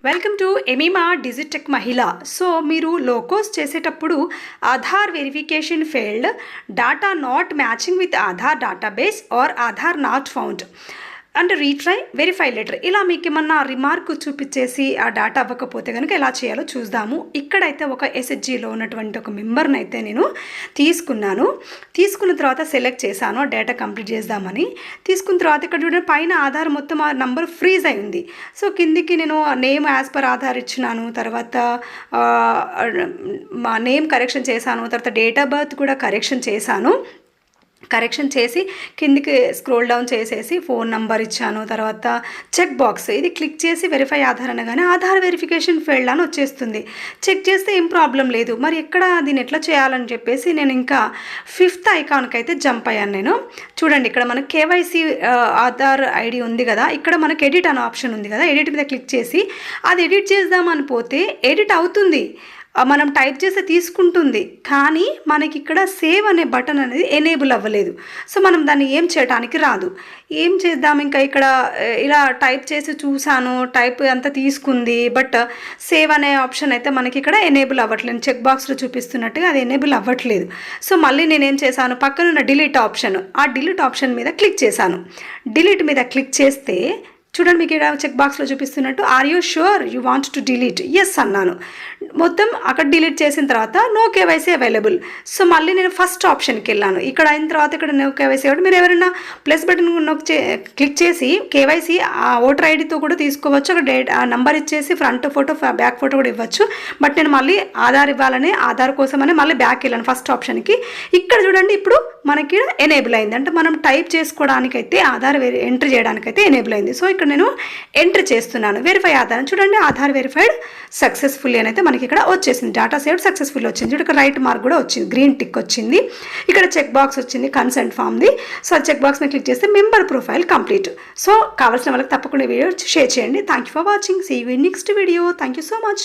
Welcome to ఎమీమా Digitech మహిళ. So మీరు లోకోస్ చేసేటప్పుడు Aadhaar verification failed, data not matching with Aadhaar database or Aadhaar not found and retry verify later, ఇలా మీకు ఏమన్నా రిమార్క్ చూపించేసి ఆ డాటా అవ్వకపోతే కనుక ఎలా చేయాలో చూద్దాము. ఇక్కడైతే ఒక ఎస్హెచ్జిలో ఉన్నటువంటి ఒక మెంబర్ని అయితే నేను తీసుకున్న తర్వాత సెలెక్ట్ చేశాను డేటా కంప్లీట్ చేద్దామని. తీసుకున్న తర్వాత ఇక్కడ చూడండి పైన ఆధార్ మొత్తం ఆ నంబర్ ఫ్రీజ్ అయింది. సో కిందికి నేను నేమ్ యాజ్ పర్ ఆధార్ ఇచ్చినాను, తర్వాత మా నేమ్ కరెక్షన్ చేశాను, తర్వాత డేట్ ఆఫ్ బర్త్ కూడా కరెక్షన్ చేసి కిందికి స్క్రోల్ డౌన్ చేసేసి ఫోన్ నంబర్ ఇచ్చాను. తర్వాత చెక్ బాక్స్ ఇది క్లిక్ చేసి వెరిఫై ఆధార్ అనగానే ఆధార్ వెరిఫికేషన్ ఫెయిల్డ్ అని వచ్చేస్తుంది. చెక్ చేస్తే ఏం ప్రాబ్లం లేదు, మరి ఎక్కడ దీన్ని ఎట్లా చేయాలని చెప్పేసి నేను ఇంకా 5th ఐకాన్కి అయితే జంప్ అయ్యాను. నేను చూడండి ఇక్కడ మనకు కేవైసీ ఆధార్ ఐడి ఉంది కదా, ఇక్కడ మనకు ఎడిట్ అనే ఆప్షన్ ఉంది కదా, ఎడిట్ మీద క్లిక్ చేసి అది ఎడిట్ చేద్దామని పోతే ఎడిట్ అవుతుంది, మనం టైప్ చేస్తే తీసుకుంటుంది, కానీ మనకి ఇక్కడ సేవ్ అనే బటన్ అనేది ఎనేబుల్ అవ్వలేదు. సో మనం దాన్ని ఏం చేయడానికి రాదు. ఏం చేద్దాం, ఇంకా ఇక్కడ ఇలా టైప్ చేసి చూసాను, టైప్ అంతా తీసుకుంది, బట్ సేవ్ అనే ఆప్షన్ అయితే మనకి ఇక్కడ ఎనేబుల్ అవ్వట్లేదు. చెక్ బాక్స్లో చూపిస్తున్నట్టుగా అది ఎనేబుల్ అవ్వట్లేదు. సో మళ్ళీ నేనేం చేశాను, పక్కన ఉన్న డిలీట్ ఆప్షన్, ఆ డిలీట్ ఆప్షన్ మీద క్లిక్ చేశాను. డిలీట్ మీద క్లిక్ చేస్తే చూడండి మీకు ఇక్కడ చెక్ బాక్స్లో చూపిస్తున్నట్టు are you sure you want to delete, yes అన్నాను. మొత్తం అక్కడ డిలీట్ చేసిన తర్వాత నో కేవైసీ అవైలబుల్. సో మళ్ళీ నేను ఫస్ట్ ఆప్షన్కి వెళ్ళాను. ఇక్కడ అయిన తర్వాత ఇక్కడ నో కేవైసీ కాబట్టి మీరు ఎవరైనా ప్లస్ బటన్ క్లిక్ చేసి కేవైసీ ఆ ఓటర్ ఐడితో కూడా తీసుకోవచ్చు. అక్కడ ఆ నెంబర్ ఇచ్చేసి ఫ్రంట్ ఫోటో బ్యాక్ ఫోటో కూడా ఇవ్వచ్చు. బట్ నేను మళ్ళీ ఆధార్ ఇవ్వాలని ఆధార్ కోసమని మళ్ళీ బ్యాక్ వెళ్ళాను ఫస్ట్ ఆప్షన్కి. ఇక్కడ చూడండి ఇప్పుడు మనకి ఎనేబుల్ అయింది, అంటే మనం టైప్ చేసుకోవడానికైతే ఆధార్ ఎంట్రీ చేయడానికైతే ఎనేబుల్ అయింది. సో ఇక్కడ నేను ఎంట్రీ చేస్తున్నాను వెరిఫై ఆధార్, చూడండి ఆధార్ వెరిఫైడ్ సక్సెస్ఫుల్లీ అని అయితే మనకి ఇక్కడ వచ్చేసింది. డేటా సేవ్డ్ సక్సెస్ఫుల్ వచ్చింది. చూడండి ఇక్కడ రైట్ మార్క్ కూడా వచ్చింది, గ్రీన్ టిక్ వచ్చింది. ఇక్కడ చెక్ బాక్స్ వచ్చింది కన్సెంట్ ఫామ్ది. సో చెక్ బాక్స్ మీద క్లిక్ చేస్తే మెంబర్ ప్రొఫైల్ కంప్లీట్. సో కావాల్సిన వాళ్ళకి తప్పకుండా వీడియో షేర్ చేయండి. Thank you for watching. See you in next video. Thank you so much.